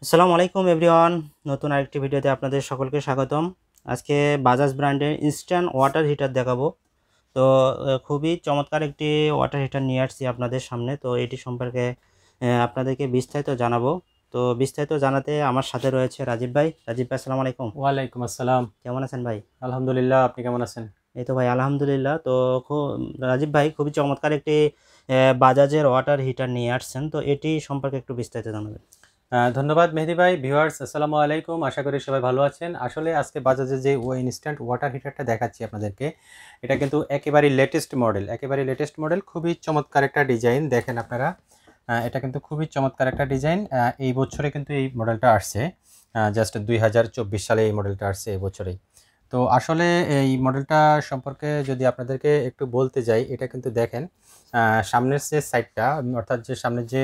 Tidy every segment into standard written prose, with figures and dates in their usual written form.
আসসালামু আলাইকুম এভরিওয়ান। নতুন আরেকটি ভিডিওতে আপনাদের সকলকে স্বাগতম। আজকে বাজাজ ব্র্যান্ডের ইনস্ট্যান্ট ওয়াটার হিটার দেখাবো। তো খুবই চমৎকার একটি ওয়াটার হিটার নিয়ে আসছি আপনাদের সামনে। তো এটি সম্পর্কে আপনাদেরকে বিস্তারিত জানাবো। তো বিস্তারিত জানাতে আমার সাথে রয়েছে রাজীব ভাই। রাজীব ভাই, আসসালামু আলাইকুম। ওয়ালাইকুম আসসালাম। কেমন আছেন ভাই? আলহামদুলিল্লাহ, আপনি কেমন আছেন? এই তো ভাই আলহামদুলিল্লাহ। তো রাজীব ভাই খুবই চমৎকার একটি বাজাজের ওয়াটার হিটার নিয়ে আসছেন। তো এটি সম্পর্কে একটু বিস্তারিত জানাবেন। ধন্যবাদ মেহেদি ভাই। ভিউয়ার্স, আসসালামু আলাইকুম। আশা করি সবাই ভালো আছেন। আসলে আজকে বাজাজের যে ইনস্ট্যান্ট ওয়াটার হিটারটা দেখাচ্ছি আপনাদেরকে, এটা কিন্তু একেবারেই লেটেস্ট মডেল। খুবই চমৎকার একটা ডিজাইন। দেখেন আপনারা, এটা কিন্তু খুবই চমৎকার একটা ডিজাইন। এই বছরে কিন্তু এই মডেলটা আসছে, জাস্ট 2024 সালে এই মডেলটা আসছে এই বছরেই। তো আসলে এই মডেলটা সম্পর্কে যদি আপনাদেরকে একটু বলতে যাই, এটা কিন্তু দেখেন সামনের যে সাইডটা, অর্থাৎ যে সামনের যে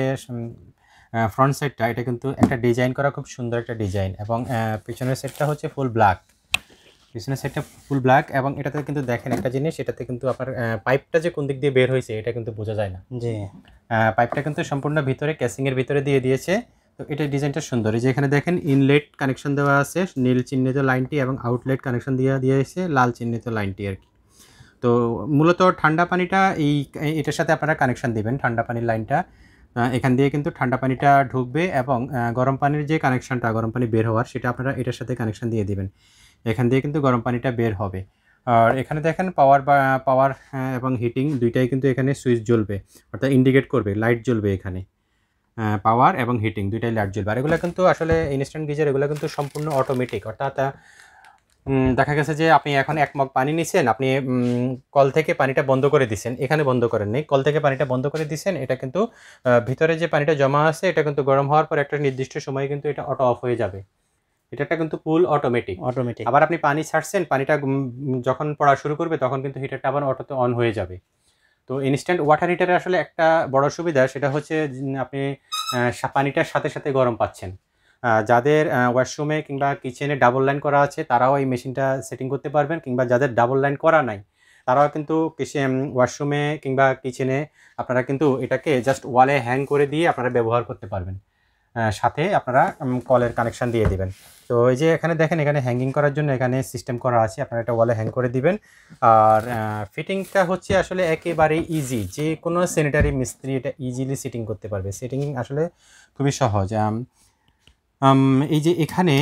ফ্রন্ট সাইডটা, এটা কিন্তু একটা ডিজাইন করা, খুব সুন্দর একটা ডিজাইন। এবং পিছনের সাইডটা হচ্ছে ফুল ব্ল্যাক। এবং এটাতে কিন্তু দেখেন একটা জিনিস, এটাতে কিন্তু আপনার পাইপটা যে কোন দিক দিয়ে বের হয়েছে এটা কিন্তু বোঝা যায় না। জি, পাইপটা কিন্তু সম্পূর্ণ ভিতরে ক্যাসিংয়ের ভিতরে দিয়ে দিয়েছে। তো এটা ডিজাইনটা সুন্দর। এই যে এখানে দেখেন ইনলেট কানেকশন দেওয়া আছে, নীল চিহ্নিত লাইনটি, এবং আউটলেট কানেকশন দিয়েছে লাল চিহ্নিত লাইনটি আর কি। তো মূলত ঠান্ডা পানিটা এটার সাথে আপনারা কানেকশন দিবেন। ঠান্ডা পানির লাইনটা এখান দিয়ে কিন্তু ঠান্ডা পানিটা ঢুকবে, এবং গরম পানির যে কানেকশনটা, গরম পানি বের হওয়ার, সেটা আপনারা এটার সাথে কানেকশন দিয়ে দিবেন। এখান দিয়ে কিন্তু গরম পানিটা বের হবে। আর এখানে দেখেন পাওয়ার এবং হিটিং দুইটাই কিন্তু এখানে সুইচ জ্বলবে, অর্থাৎ ইন্ডিকেট করবে, লাইট জ্বলবে এখানে। পাওয়ার এবং হিটিং দুইটাই লাইট জ্বলবে। আর এগুলো কিন্তু আসলে ইনস্ট্যান্ট গিজার, এগুলো কিন্তু সম্পূর্ণ অটোমেটিক। অর্থাৎ দেখা গেছে যে আপনি এখন 1 মগ পানি নিছেন, আপনি কল থেকে পানিটা বন্ধ করে দিছেন, এখানে বন্ধ করেন নাই, কল থেকে পানিটা বন্ধ করে দিছেন। এটা কিন্তু ভিতরে যে পানিটা জমা আছে, এটা কিন্তু গরম হওয়ার পর একটা নির্দিষ্ট সময়ে কিন্তু এটা অটো অফ হয়ে যাবে। এটা কিন্তু ফুল অটোমেটিক। আবার আপনি পানি ছাড়ছেন, পানিটা যখন পড়া শুরু করবে, তখন কিন্তু হিটারটা আবার অটোতে অন হয়ে যাবে। তো ইনস্ট্যান্ট ওয়াটার হিটারের আসলে একটা বড় সুবিধা, সেটা হচ্ছে আপনি পানিটার সাথে সাথে গরম পাচ্ছেন। যাদের ওয়াশরুমে কিংবা কিচেনে ডাবল লাইন করা আছে, তারাও এই মেশিনটা সেটিং করতে পারবেন। কিংবা যাদের ডাবল লাইন করা নাই, তারাও কিন্তু ওয়াশরুমে কিংবা কিচেনে আপনারা কিন্তু এটাকে জাস্ট ওয়ালে হ্যাং করে দিয়ে আপনারা ব্যবহার করতে পারবেন। সাথে আপনারা কলের কানেকশান দিয়ে দিবেন। তো এই যে এখানে দেখেন, এখানে হ্যাঙ্গিং করার জন্য এখানে সিস্টেম করা আছে, আপনারা এটা ওয়ালে হ্যাং করে দিবেন। আর ফিটিংটা হচ্ছে আসলে একেবারে ইজি, যে কোনো স্যানিটারি মিস্ত্রি এটা ইজিলি সেটিং করতে পারবে। সেটিং আসলে খুবই সহজ। এই যে এখানে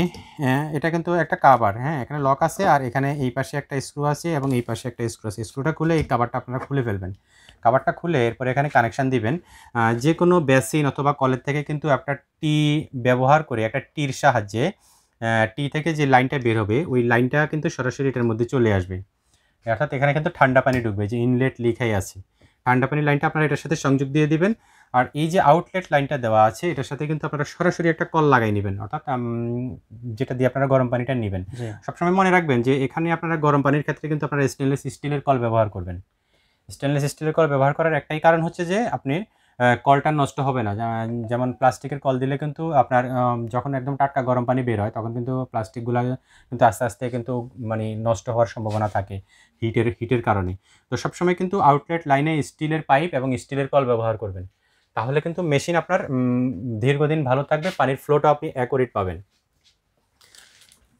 এটা কিন্তু একটা কাভার, হ্যাঁ, এখানে লক আছে, আর এখানে এই পাশে একটা স্ক্রু আছে এবং এই পাশে একটা স্ক্রু আছে। স্ক্রুটা খুলে এই কাভারটা আপনারা খুলে ফেলবেন। কাভারটা খুলে এরপরে এখানে কানেকশান দিবেন। যে কোনো বেসিন অথবা কলের থেকে কিন্তু একটা টি ব্যবহার করে, একটা টির সাহায্যে টি থেকে যে লাইনটা বের হবে, ওই লাইনটা কিন্তু সরাসরি এটার মধ্যে চলে আসবে। অর্থাৎ এখানে কিন্তু ঠান্ডা পানি ঢুকবে, যে ইনলেট লেখাই আছে। ঠান্ডা পানির লাইনটা আপনারা এটার সাথে সংযোগ দিয়ে দিবেন। আর এই যে আউটলেট লাইনটা দেওয়া আছে, এটার সাথে কিন্তু আপনারা সরাসরি একটা কল লাগাই নেবেন, অর্থাৎ যেটা দিয়ে আপনারা গরম পানিটা নেবেন। সবসময় মনে রাখবেন যে এখানে আপনারা গরম পানির ক্ষেত্রে কিন্তু আপনারা স্টেনলেস স্টিলের কল ব্যবহার করবেন। স্টেনলেস স্টিলের কল ব্যবহার করার একটাই কারণ হচ্ছে যে আপনি কলটা নষ্ট হবে না। যেমন প্লাস্টিকের কল দিলে কিন্তু আপনার যখন একদম টাটকা গরম পানি বের হয়, তখন কিন্তু প্লাস্টিকগুলো কিন্তু আস্তে আস্তে কিন্তু মানে নষ্ট হওয়ার সম্ভাবনা থাকে হিটের কারণে। তো সবসময় কিন্তু আউটলেট লাইনে স্টিলের পাইপ এবং স্টিলের কল ব্যবহার করবেন। তাহলে কিন্তু মেশিন আপনার দীর্ঘদিন ভালো থাকবে, পানির ফ্লোটা আপনি অ্যাকুরেট পাবেন।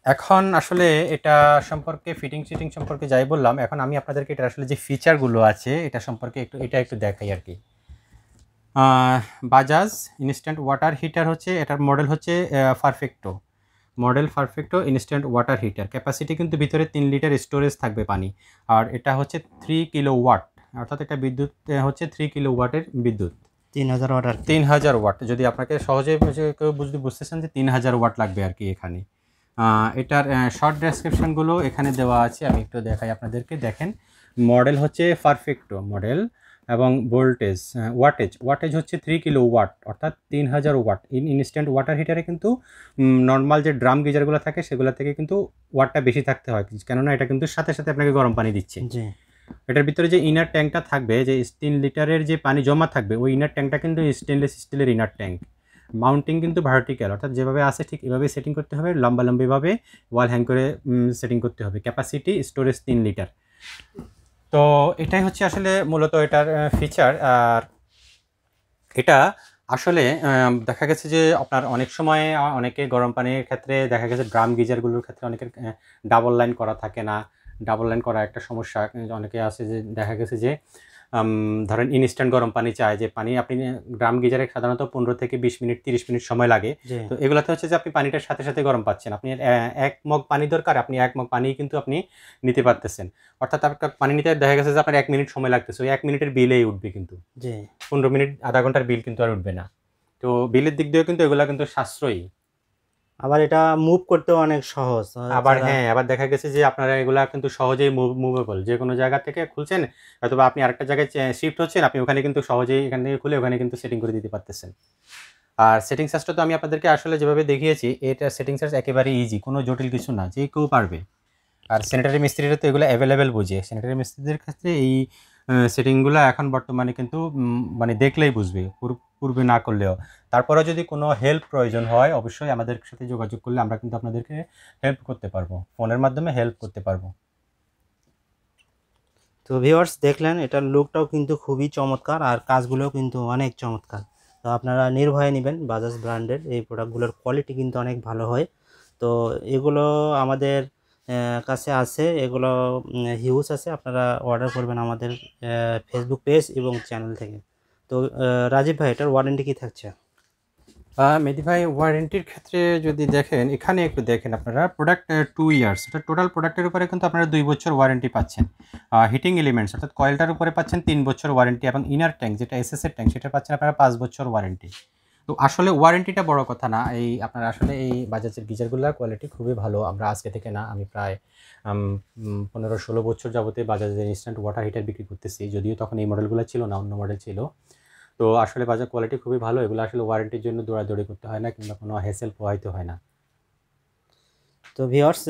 এখন আসলে এটা সম্পর্কে ফিটিং সম্পর্কে যাই বললাম, এখন আমি আপনাদেরকে এটা আসলে যে ফিচারগুলো আছে এটা সম্পর্কে একটু দেখাই আর কি। বাজাজ ইনস্ট্যান্ট ওয়াটার হিটার হচ্ছে, এটার মডেল হচ্ছে পারফেক্টো ইনস্ট্যান্ট ওয়াটার হিটার। ক্যাপাসিটি কিন্তু ভিতরে 3 লিটার স্টোরেজ থাকবে পানি। আর এটা হচ্ছে 3 কিলোওয়াট, অর্থাৎ এটা বিদ্যুৎ হচ্ছে 3 কিলোওয়াটের বিদ্যুৎ। 3000 ওয়াট। যদি আপনাকে সহজে কেউ বুঝতেছেন যে 3000 ওয়াট লাগবে আর কি এখানে। এটার শর্ট ডেসক্রিপশনগুলো এখানে দেওয়া আছে, আমি একটু দেখাই আপনাদেরকে। দেখেন, মডেল হচ্ছে পারফেক্টো মডেল, এবং ওয়াটেজ হচ্ছে 3 কিলো ওয়াট, অর্থাৎ 3000 ওয়াট। ইনস্ট্যান্ট ওয়াটার হিটারে কিন্তু নর্মাল যে ড্রাম গিজারগুলো থাকে, সেগুলো থেকে কিন্তু ওয়াটটা বেশি থাকতে হয়, কেননা এটা কিন্তু সাথে সাথে আপনাকে গরম পানি দিচ্ছে। এটার ভিতরে যে ইনার ট্যাঙ্কটা থাকবে, যে 3 লিটারের যে পানি জমা থাকবে, ওই ইনার ট্যাঙ্কটা কিন্তু স্টেনলেস স্টিলের ইনার ট্যাঙ্ক। মাউন্টিং কিন্তু ভার্টিক্যাল, অর্থাৎ যেভাবে আছে ঠিক এভাবে সেটিং করতে হবে, লম্বালম্বিভাবে ওয়াল হ্যাং করে সেটিং করতে হবে। Capacity storage 3 litre. তো এটাই হচ্ছে আসলে মূলত এটার ফিচার। আর এটা আসলে দেখা গেছে যে আপনার অনেক সময় অনেকে গরম পানির ক্ষেত্রে দেখা গেছে ড্রাম গিজারগুলোর ক্ষেত্রে অনেকের ডাবল লাইন করা থাকে না। ডাবল লাইন করা একটা সমস্যা। অনেকে আছে যে দেখা গেছে যে ধরেন ইনস্ট্যান্ট গরম পানি চায়, যে পানি আপনি ড্রাম গিজারে সাধারণত 15 থেকে 20 মিনিট 30 মিনিট সময় লাগে। জি তো এগুলাতে হচ্ছে যে আপনি পানিটার সাথে সাথে গরম পাচ্ছেন। আপনি 1 মগ পানি দরকার, আপনি 1 মগ পানি কিন্তু আপনি নিতে পারতেছেন। অর্থাৎ আপনার পানি নিতে দেখা গেছে যে আপনার 1 মিনিট সময় লাগতেছে। ওই 1 মিনিটের বিলেই উঠবে কিন্তু। জি 15 মিনিট আধা ঘন্টার বিল কিন্তু আর উঠবে না। তো বিলের দিক দিয়েও কিন্তু এগুলা কিন্তু সাশ্রয়ী। আবার এটা মুভ করতেও অনেক সহজ আবার যারা হ্যাঁ, আবার দেখা গেছে যে আপনারা এগুলা কিন্তু সহজেই মুভেবল। যেকোনো জায়গা থেকে খুলছেন, হয়তোবা আপনি আরেকটা জায়গায় শিফট হচ্ছেন, আপনি ওখানে কিন্তু সহজেই এখান থেকে খুলে ওখানে কিন্তু সেটিং করে দিতে পারতেছেন। আর সেটিং চার্জটা তো আমি আপনাদেরকে আসলে যেভাবে দেখিয়েছি, এটা সেটিং চার্জ একেবারে ইজি, কোনো জটিল কিছু না, যে কেউ পারবে। আর স্যানিটারি মিস্ত্রিরা তো এগুলো অ্যাভেলেবেল বুঝে। স্যানিটারি মিস্ত্রিদের ক্ষেত্রে এই সেটিংগুলো এখন বর্তমানে কিন্তু মানে দেখলেই বুঝবে, পূর্বে না করলেও। তারপরেও যদি কোনো হেল্প প্রয়োজন হয়, অবশ্যই আমাদের সাথে যোগাযোগ করলে আমরা কিন্তু আপনাদেরকে হেল্প করতে পারবো, ফোনের মাধ্যমে হেল্প করতে পারবো। তো ভিউয়ার্স দেখলেন এটার লুকটাও কিন্তু খুবই চমৎকার আর কাজগুলোও কিন্তু অনেক চমৎকার। তো আপনারা নির্ভয়ে নেবেন বাজাজ ব্র্যান্ডের এই প্রোডাক্টগুলোর কোয়ালিটি কিন্তু অনেক ভালো হয়। তো এগুলো আমাদের কাছে আছে, এগুলো হিউজ আছে, আপনারা অর্ডার করবেন আমাদের ফেসবুক পেজ এবং চ্যানেল থেকে। তো রাজীব ভাই এটার ওয়ারেন্টি কি থাকছে? মেহেদী ভাই, ওয়ারেন্টির ক্ষেত্রে যদি দেখেন, এখানে একটু দেখেন আপনারা, প্রোডাক্ট 2 ইয়ার্স, এটা টোটাল প্রোডাক্টের উপরে কিন্তু আপনারা 2 বছর ওয়ারেন্টি পাচ্ছেন। হিটিং এলিমেন্টস অর্থাৎ কয়েলটার উপরে পাচ্ছেন 3 বছর ওয়ারেন্টি, এবং ইনার ট্যাঙ্ক যেটা এসএস এর ট্যাঙ্ক সেটা পাচ্ছেন আপনারা 5 বছর ওয়ারেন্টি। তো আসলে ওয়ারেন্টিটা বড় কথা না, এই আপনার আসলে এই বাজাজের গিজারগুলোর কোয়ালিটি খুবই ভালো। আমরা আজকে থেকে না, আমি প্রায় 15-16 বছর যাবতে বাজাজের ইনস্ট্যান্ট ওয়াটার হিটার বিক্রি করতেছি, যদিও তখন এই মডেলগুলো ছিল না, অন্য মডেল ছিল। তো আসলে বাজার কোয়ালিটি খুবই ভালো। এগুলো আসলে ওয়ারেন্টির জন্য দৌড়াদৌড়ি করতে হয় না, কিংবা কোনো হ্যাসেল পোহাইতে হয় না। তো ভিউয়ার্স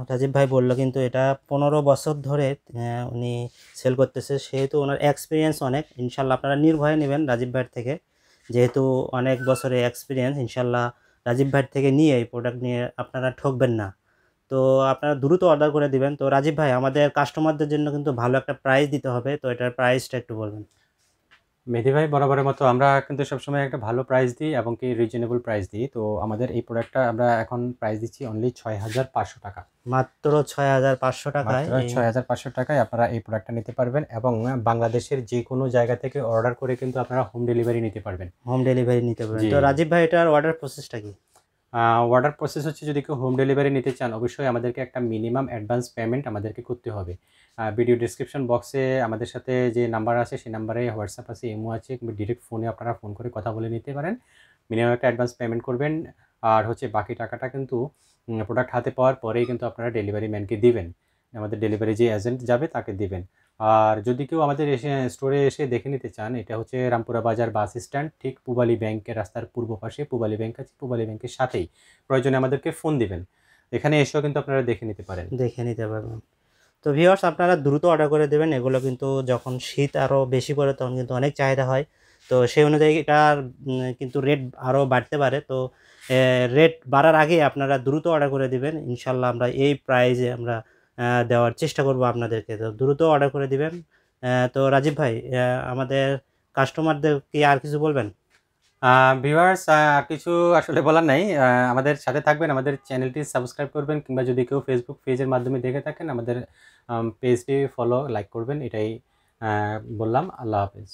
রাজীব ভাই বলল কিন্তু এটা 15 বছর ধরে উনি সেল করতেছে, সেহেতু ওনার এক্সপিরিয়েন্স অনেক। ইনশাল্লাহ আপনারা নির্ভয়ে নেবেন রাজীব ভাইয়ের থেকে, যেহেতু অনেক বছরের এক্সপিরিয়েন্স। ইনশাল্লাহ রাজীব ভাইয়ের থেকে নিয়ে এই প্রোডাক্ট নিয়ে আপনারা ঠকবেন না। তো আপনারা দ্রুত অর্ডার করে দিবেন। তো রাজীব ভাই আমাদের কাস্টমারদের জন্য কিন্তু ভালো একটা প্রাইস দিতে হবে, তো এটার প্রাইসটা একটু বলবেন। মেহেদী ভাই, বরাবরের মতো আমরা কিন্তু সবসময় একটা ভালো প্রাইস দিই এবং কি রিজনেবল প্রাইস দিই। তো আমাদের এই প্রোডাক্টটা আমরা এখন প্রাইস দিচ্ছি অনলি 6500 টাকা। মাত্র 6500 টাকায় মাত্র 6500 টাকায় আপনারা এই প্রোডাক্টটা নিতে পারবেন, এবং বাংলাদেশের যে কোনো জায়গা থেকে অর্ডার করে কিন্তু আপনারা হোম ডেলিভারি নিতে পারবেন। হোম ডেলিভারি নিতে পারবেন। জি। তো রাজীব ভাই এটার অর্ডার প্রসেসটা কি? অর্ডার প্রসেস হচ্ছে, যদি কেউ হোম ডেলিভারি নিতে চান, অবশ্যই আমাদেরকে একটা মিনিমাম অ্যাডভান্স পেমেন্ট আমাদেরকে করতে হবে। ভিডিও ডেসক্রিপশন বক্সে আমাদের সাথে যে নাম্বার আছে সেই নাম্বারে হোয়াটসঅ্যাপ আছে, ইমো আছে, কিংবা ডিরেক্ট ফোনে আপনারা ফোন করে কথা বলে নিতে পারেন। মিনিমাম একটা অ্যাডভান্স পেমেন্ট করবেন, আর হচ্ছে বাকি টাকাটা কিন্তু প্রোডাক্ট হাতে পাওয়ার পরেই কিন্তু আপনারা ডেলিভারি ম্যানকে দিবেন। আমাদের ডেলিভারি যে এজেন্ট যাবে তাকে দিবেন। আর যদি কেউ আমাদের স্টোরে এসে দেখে নিতে চান, এটা হচ্ছে রামপুরা বাজার বাস স্ট্যান্ড, ঠিক পূবালী ব্যাংকের রাস্তার পূর্ব পাশে পূবালী ব্যাংক আছে, পূবালী ব্যাংকের সাথেই। প্রয়োজনে আমাদেরকে ফোন দিবেন, এখানে এসেও কিন্তু আপনারা দেখে নিতে পারেন। দেখে নিতে পারবেন। তো ভিউয়ার্স আপনারা দ্রুত অর্ডার করে দেবেন। এগুলো কিন্তু যখন শীত আরও বেশি পড়ে তখন কিন্তু অনেক চাহিদা হয়। তো সেই অনুযায়ী এটার কিন্তু রেট আরও বাড়তে পারে। তো রেট বাড়ার আগে আপনারা দ্রুত অর্ডার করে দিবেন। ইনশাল্লাহ আমরা এই প্রাইজে আমরা দেওয়ার চেষ্টা করব আপনাদেরকে। তো দ্রুত অর্ডার করে দিবেন। তো রাজীব ভাই আমাদের কাস্টমারদের কি আর কিছু বলবেন? ভিউয়ার্স, কিছু আসলে বলার নাই। আমাদের সাথে থাকবেন, আমাদের চ্যানেলটি সাবস্ক্রাইব করবেন, কিংবা যদি কেউ ফেসবুক পেজের মাধ্যমে দেখে থাকেন, আমাদের পেজটি ফলো লাইক করবেন। এটাই বললাম। আল্লাহ হাফেজ।